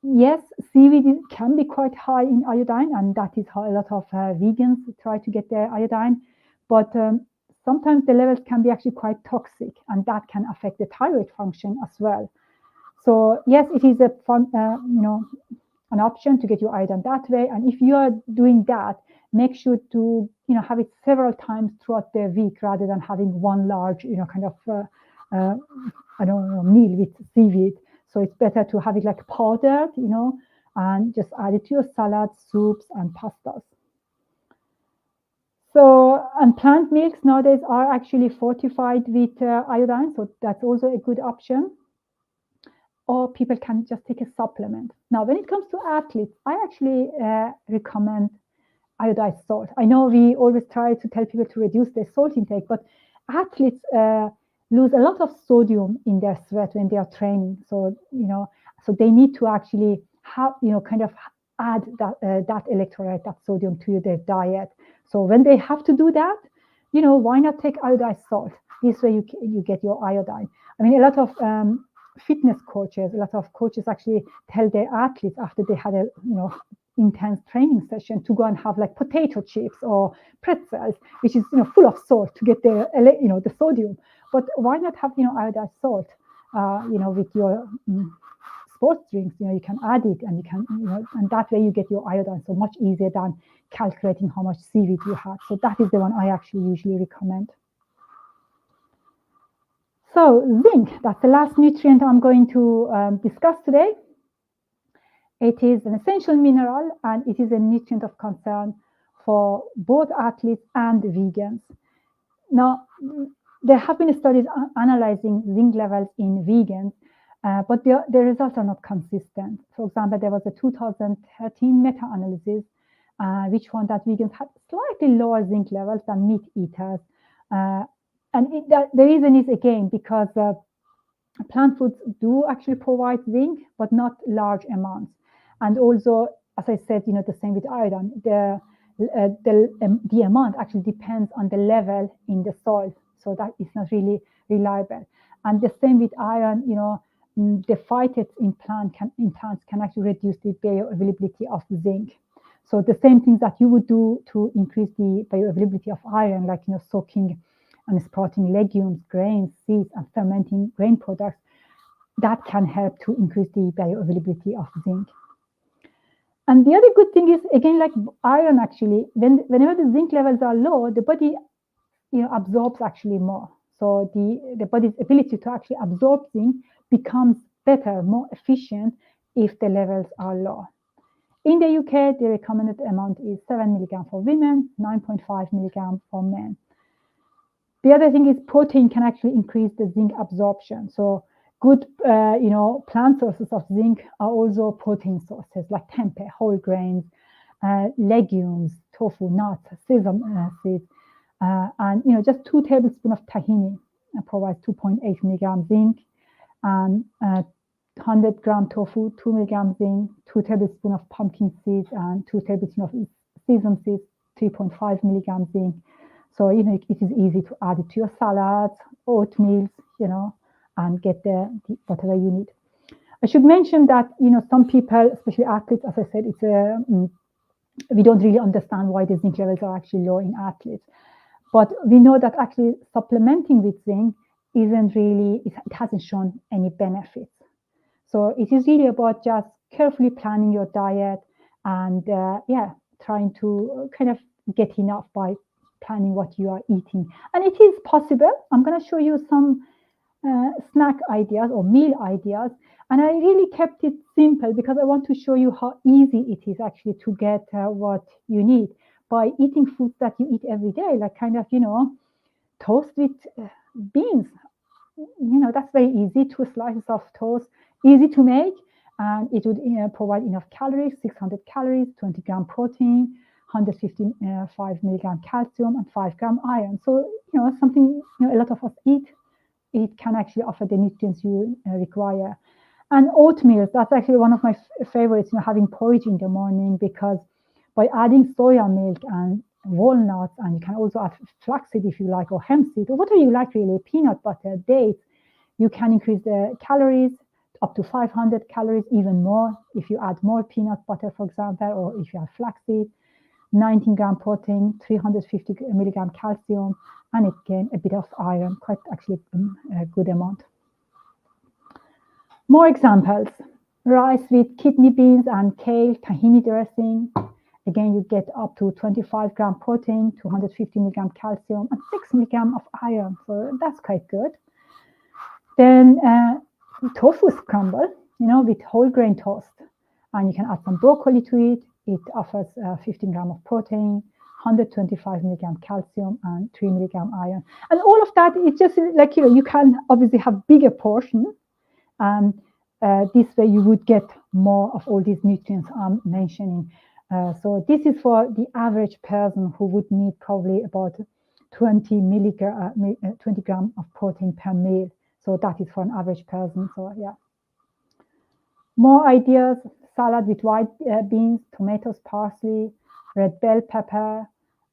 Yes, seaweed can be quite high in iodine, and that is how a lot of vegans try to get their iodine. But sometimes the levels can be actually quite toxic, and that can affect the thyroid function as well. So yes, it is a fun, an option to get your iodine that way. And if you are doing that, make sure to have it several times throughout the week rather than having one large kind of meal with seaweed. So it's better to have it like powdered, and just add it to your salads, soups, and pastas. So, and plant milks nowadays are actually fortified with iodine, so that's also a good option. Or people can just take a supplement. Now, when it comes to athletes, I actually recommend iodized salt. I know we always try to tell people to reduce their salt intake, but athletes lose a lot of sodium in their sweat when they are training. So, so they need to actually have, kind of add that electrolyte, that sodium to their diet. So when they have to do that, why not take iodized salt? This way you get your iodine. I mean, a lot of fitness coaches, a lot of coaches actually tell their athletes after they had a, intense training session to go and have like potato chips or pretzels, which is, full of salt to get the, the sodium. But why not have, iodized salt, with your sports drinks? You can add it, and you can, and that way you get your iodine. So much easier than calculating how much seaweed you have. So that is the one I actually usually recommend. So zinc, that's the last nutrient I'm going to discuss today. It is an essential mineral, and it is a nutrient of concern for both athletes and vegans. Now, there have been studies analyzing zinc levels in vegans, but the results are not consistent. For example, there was a 2013 meta-analysis which found that vegans had slightly lower zinc levels than meat eaters. And the reason is, again, because plant foods do actually provide zinc, but not large amounts. And also, as I said, the same with iodine, the amount actually depends on the level in the soil. So that is not really reliable. And the same with iron, the phytates in plants can actually reduce the bioavailability of zinc. So the same things that you would do to increase the bioavailability of iron, like soaking and sprouting legumes, grains, seeds, and fermenting grain products, that can help to increase the bioavailability of zinc. And the other good thing is, again, like iron, actually, whenever the zinc levels are low, the body absorbs actually more. So the body's ability to actually absorb zinc becomes better, more efficient if the levels are low. In the UK, the recommended amount is 7 milligram for women, 9.5 milligram for men. The other thing is protein can actually increase the zinc absorption. So good, plant sources of zinc are also protein sources like tempeh, whole grains, legumes, tofu, nuts, sesame seeds, and just 2 tablespoons of tahini provides 2.8 milligram zinc, and 100 gram tofu, 2 milligram zinc, 2 tablespoons of pumpkin seeds, and 2 tablespoons of sesame seeds, 3.5 milligram zinc. So it is easy to add it to your salads, oatmeals, and get the whatever you need. I should mention that some people, especially athletes, as I said, we don't really understand why the zinc levels are actually low in athletes. But we know that actually supplementing with zinc it hasn't shown any benefits. So it is really about just carefully planning your diet and trying to kind of get enough by planning what you are eating. And it is possible. I'm going to show you some snack ideas or meal ideas. And I really kept it simple because I want to show you how easy it is actually to get what you need by eating foods that you eat every day, like kind of, toast with beans. That's very easy, 2 slices of toast, easy to make, and it would provide enough calories, 600 calories, 20 gram protein, 155 milligram calcium, and 5 gram iron. So, something a lot of us eat, it can actually offer the nutrients you require. And oatmeal, that's actually one of my favorites, having porridge in the morning, because by adding soya milk and walnuts, and you can also add flaxseed if you like, or hemp seed, or whatever you like really, peanut butter, dates, you can increase the calories up to 500 calories, even more if you add more peanut butter, for example, or if you have flaxseed. 19 gram protein, 350 milligram calcium, and again, a bit of iron, quite actually a good amount. More examples: rice with kidney beans and kale, tahini dressing. Again, you get up to 25 gram protein, 250 milligram calcium, and 6 milligram of iron. So that's quite good. Then tofu scramble, with whole grain toast. And you can add some broccoli to it. It offers 15 gram of protein, 125 milligram calcium, and 3 milligram iron. And all of that, it's just like, you can obviously have bigger portion. This way you would get more of all these nutrients I'm mentioning. So this is for the average person who would need probably about 20 gram of protein per meal. So that is for an average person. So yeah. More ideas: salad with white beans, tomatoes, parsley, red bell pepper,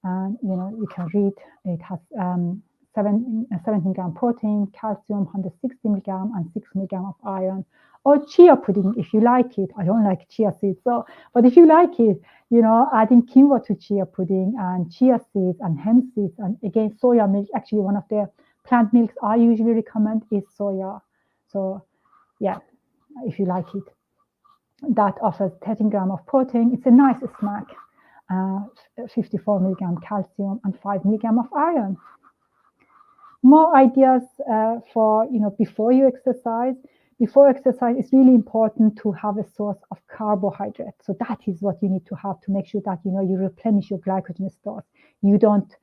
and you can read it has 17 gram protein, calcium, 160 milligram, and 6 milligram of iron. Or chia pudding, if you like it. I don't like chia seeds, but if you like it, adding quinoa to chia pudding, and chia seeds and hemp seeds, and again, soya milk. Actually, one of the plant milks I usually recommend is soya. So yeah, if you like it. That offers 13 gram of protein. It's a nice snack. 54 milligram calcium and 5 milligram of iron. More ideas for before you exercise. Before exercise, it's really important to have a source of carbohydrate. So that is what you need to have to make sure that you replenish your glycogen stores. You don't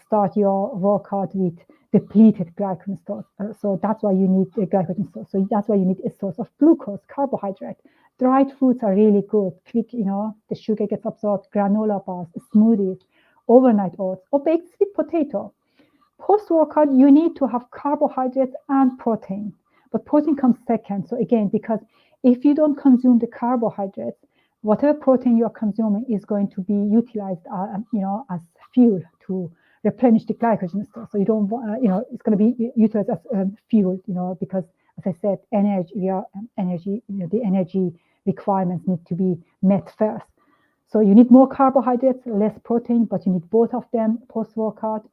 start your workout with depleted glycogen stores. So that's why you need a glycogen store. So that's why you need a source of glucose, carbohydrate. Dried fruits are really good. Quick, the sugar gets absorbed. Granola bars, smoothies, overnight oats, or baked sweet potato. Post-workout, you need to have carbohydrates and protein. But protein comes second. So again, because if you don't consume the carbohydrates, whatever protein you're consuming is going to be utilized, as fuel to replenish the glycogen store. So you don't, it's going to be utilized as fuel, because, as I said, the energy requirements need to be met first. So you need more carbohydrates, less protein, but you need both of them post-workout.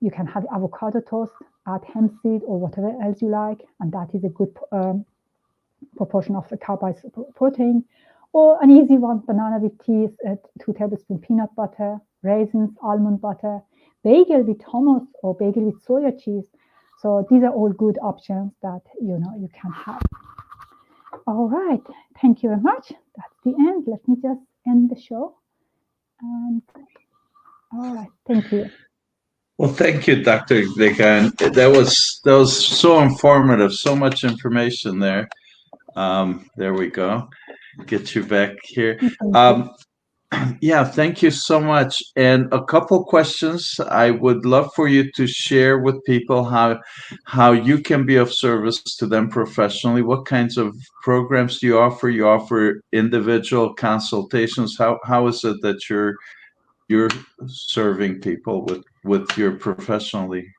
You can have avocado toast, add hemp seed or whatever else you like, and that is a good proportion of the carbohydrates protein. Or an easy one, banana with tea, 2 tablespoons peanut butter, raisins, almond butter, bagel with hummus or bagel with soya cheese. So these are all good options that you can have. All right, thank you very much. That's the end. Let me just end the show. And all right, thank you. Well, thank you, Dr. Dehghan. That was so informative. So much information there. There we go. Get you back here. Yeah, thank you so much. And a couple questions I would love for you to share with people how you can be of service to them professionally. What kinds of programs do you offer? You offer individual consultations. How is it that you're serving people with your professionally?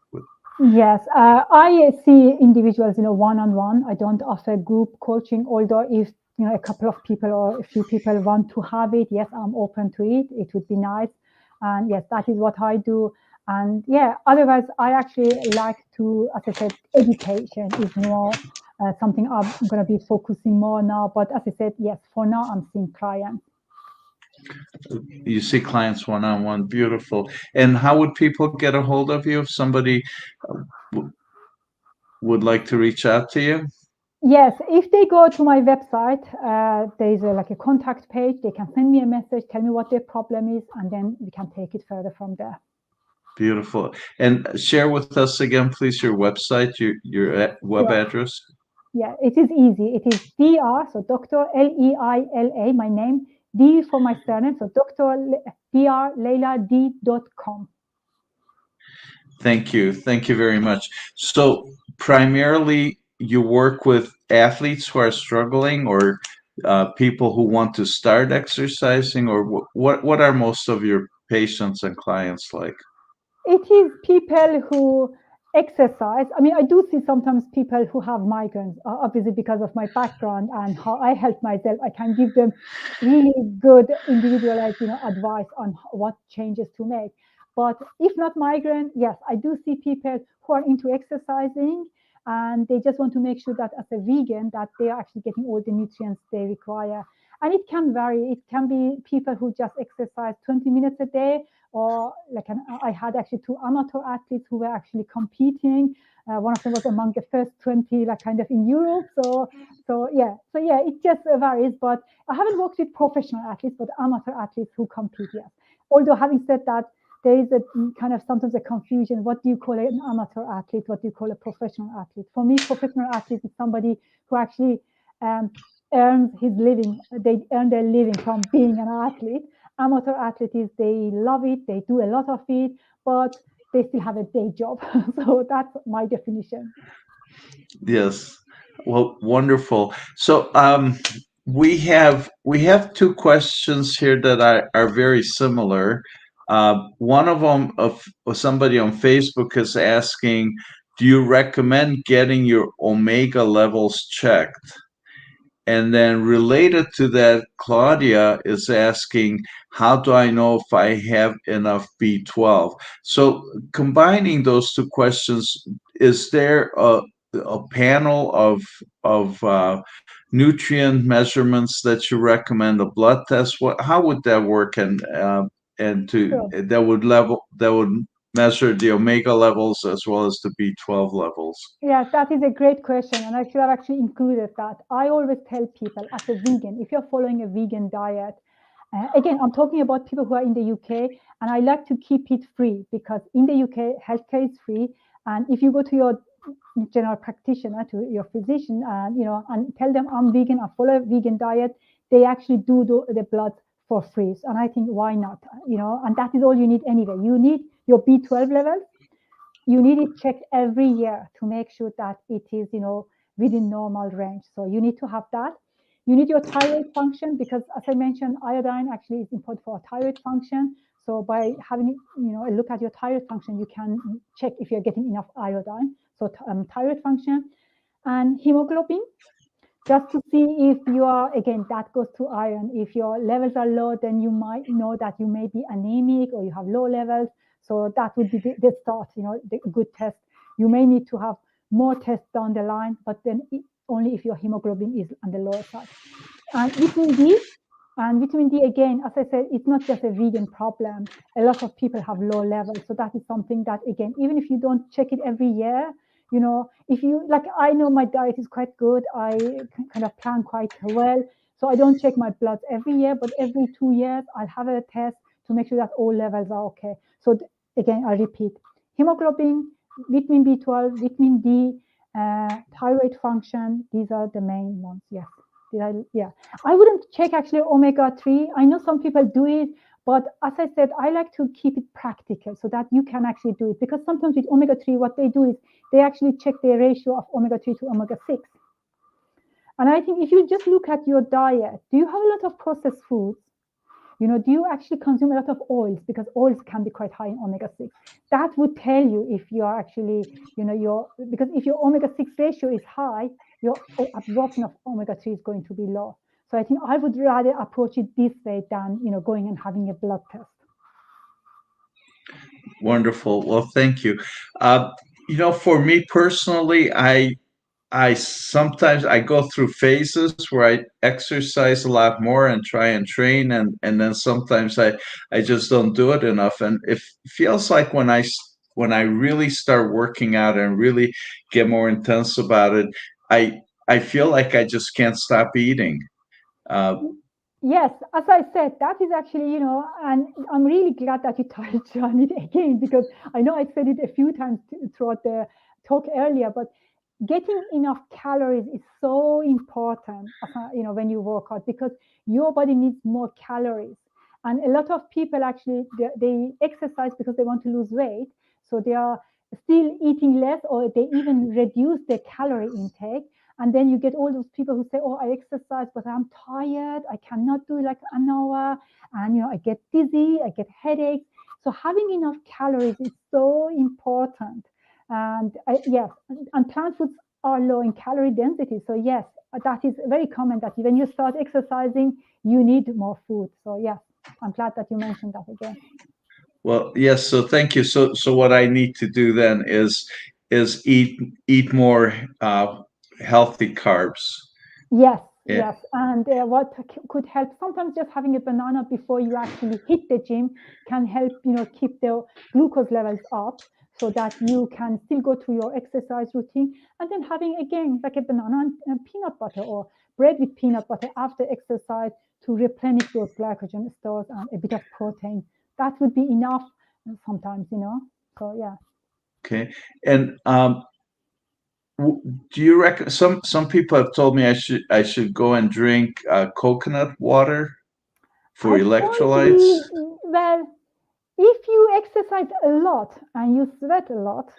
Yes, I see individuals, one-on-one. I don't offer group coaching, although if a couple of people or a few people want to have it, yes, I'm open to it. It would be nice, and yes, that is what I do. And yeah, otherwise, I actually like to, as I said, education is more something I'm going to be focusing more now. But as I said, yes, for now, I'm seeing clients. You see clients one-on-one. Beautiful. And how would people get a hold of you if somebody would like to reach out to you? Yes, if they go to my website, there's like a contact page. They can send me a message, tell me what their problem is, and then we can take it further from there. Beautiful. And share with us again, please, your website, your web address. Yeah, it is easy. It is DR, so Dr. Leila, my name, D for my surname, so drleiladehghan.com. Thank you. Thank you very much. So primarily you work with athletes who are struggling or people who want to start exercising, or what are most of your patients and clients like? It is people who exercise. I mean, I do see sometimes people who have migraines, obviously because of my background and how I help myself. I can give them really good individualized, advice on what changes to make. But if not migraine, yes, I do see people who are into exercising and they just want to make sure that as a vegan that they are actually getting all the nutrients they require. And it can vary. It can be people who just exercise 20 minutes a day, or I had actually 2 amateur athletes who were actually competing. One of them was among the first 20, kind of in Europe. So yeah, it just varies. But I haven't worked with professional athletes, but amateur athletes who compete, yes. Although having said that, there is a kind of sometimes a confusion. What do you call an amateur athlete? What do you call a professional athlete? For me, professional athlete is somebody who actually earns his living. They earn their living from being an athlete. Amateur athletes, they love it, they do a lot of it, but they still have a day job. So that's my definition. Yes. Well, wonderful. So we have 2 questions here that are very similar. One of them of somebody on Facebook is asking, do you recommend getting your omega levels checked? And then related to that, Claudia is asking, how do I know if I have enough B12? So combining those 2 questions, is there a panel of nutrient measurements that you recommend, a blood test? How would that work? And Sure. that would measure the omega levels as well as the B12 levels. Yeah, that is a great question. And I should have actually included that. I always tell people as a vegan, if you're following a vegan diet, again, I'm talking about people who are in the UK, and I like to keep it free because in the UK, healthcare is free. And if you go to your general practitioner, to your physician, and tell them I'm vegan, I follow a vegan diet, they actually do the blood for free. And I think, why not? And that is all you need anyway. You need your B12 levels. You need it checked every year to make sure that it is, within normal range. So you need to have that. You need your thyroid function because, as I mentioned, iodine actually is important for thyroid function. So by having, a look at your thyroid function, you can check if you're getting enough iodine. So thyroid function and hemoglobin. just to see if you are, again, that goes to iron. If your levels are low, then you might know that you may be anemic or you have low levels. So that would be the start, the good test. You may need to have more tests down the line, but then only if your hemoglobin is on the lower side. And vitamin D, again, as I said, it's not just a vegan problem. A lot of people have low levels. So that is something that, again, even if you don't check it every year, if you, like, I know my diet is quite good. I kind of plan quite well. So I don't check my bloods every year, but every 2 years, I'll have a test to make sure that all levels are okay. So again, I repeat, hemoglobin, vitamin B12, vitamin D, thyroid function, these are the main ones, yes. I wouldn't check actually omega-3. I know some people do it, but as I said, I like to keep it practical so that you can actually do it. Because sometimes with omega-3, what they do is they actually check the ratio of omega-3 to omega-6. And I think if you just look at your diet, do you have a lot of processed foods? Do you actually consume a lot of oils? Because oils can be quite high in omega-6. That would tell you if you are actually, because if your omega-6 ratio is high, your absorption of omega-3 is going to be low. So I think I would rather approach it this way than, going and having a blood test. Wonderful. Well, thank you. For me personally, I sometimes I go through phases where I exercise a lot more and try and train, and then sometimes I just don't do it enough. And it feels like when I really start working out and really get more intense about it, I feel like I just can't stop eating. Yes, as I said, that is actually, and I'm really glad that you touched on it again, because I know I said it a few times throughout the talk earlier, but getting enough calories is so important, when you work out, because your body needs more calories. And a lot of people actually, they exercise because they want to lose weight. So they are still eating less, or they even reduce their calorie intake. And then you get all those people who say, oh, I exercise, but I'm tired. I cannot do like an hour. And, I get dizzy, I get headaches. So having enough calories is so important. And yes, and plant foods are low in calorie density. So yes, that is very common that when you start exercising, you need more food. So yes, I'm glad that you mentioned that again. Well, yes. So thank you. So what I need to do then is eat more healthy carbs. Yes, Yeah. yes. And what could help, sometimes just having a banana before you actually hit the gym can help, keep the glucose levels up so that you can still go through your exercise routine. And then having, again, like a banana and peanut butter or bread with peanut butter after exercise to replenish those glycogen stores and a bit of protein. That would be enough sometimes, So, yeah. Okay. And do you reckon some people have told me I should go and drink coconut water for I don't electrolytes? really, well, if you exercise a lot and you sweat a lot,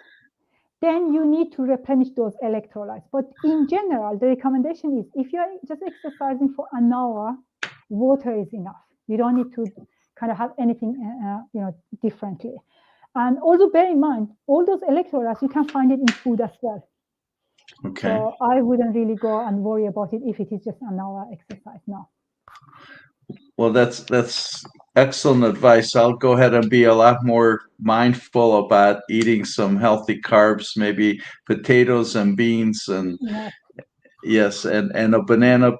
then you need to replenish those electrolytes. But in general, the recommendation is if you're just exercising for an hour, water is enough. You don't need to kind of have anything, differently. And also bear in mind, all those electrolytes, you can find it in food as well. Okay. So I wouldn't really go and worry about it if it is just an hour exercise. No. Well, that's excellent advice. I'll go ahead and be a lot more mindful about eating some healthy carbs, maybe potatoes and beans, and Yes. yes, and a banana.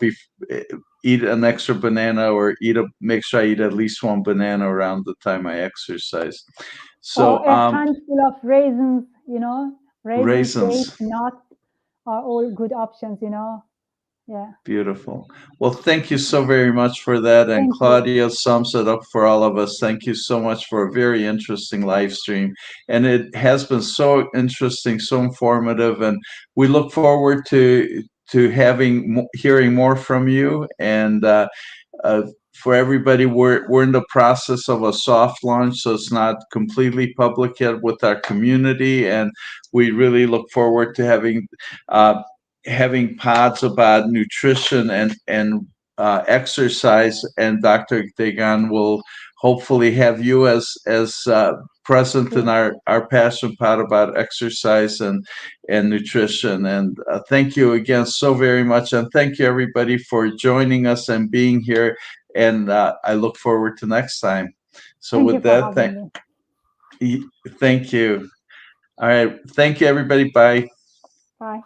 Eat an extra banana, or make sure I eat at least one banana around the time I exercise. Or So a handful of raisins, raisins, dates, raisins. nuts are all good options, Yeah. Beautiful. Well, thank you so very much for that. And Thank you. Claudia sums it up for all of us. Thank you so much for a very interesting live stream. And it has been so interesting, so informative. And we look forward to hearing more from you. And for everybody, we're in the process of a soft launch, so it's not completely public yet with our community. And we really look forward to having pods about nutrition and exercise, and Dr. Dehghan will hopefully have you as present in our passion pot about exercise and nutrition. And thank you again so very much. And thank you everybody for joining us and being here. And I look forward to next time. So thank with you that, for having me. thank you. All right. Thank you everybody. Bye. Bye.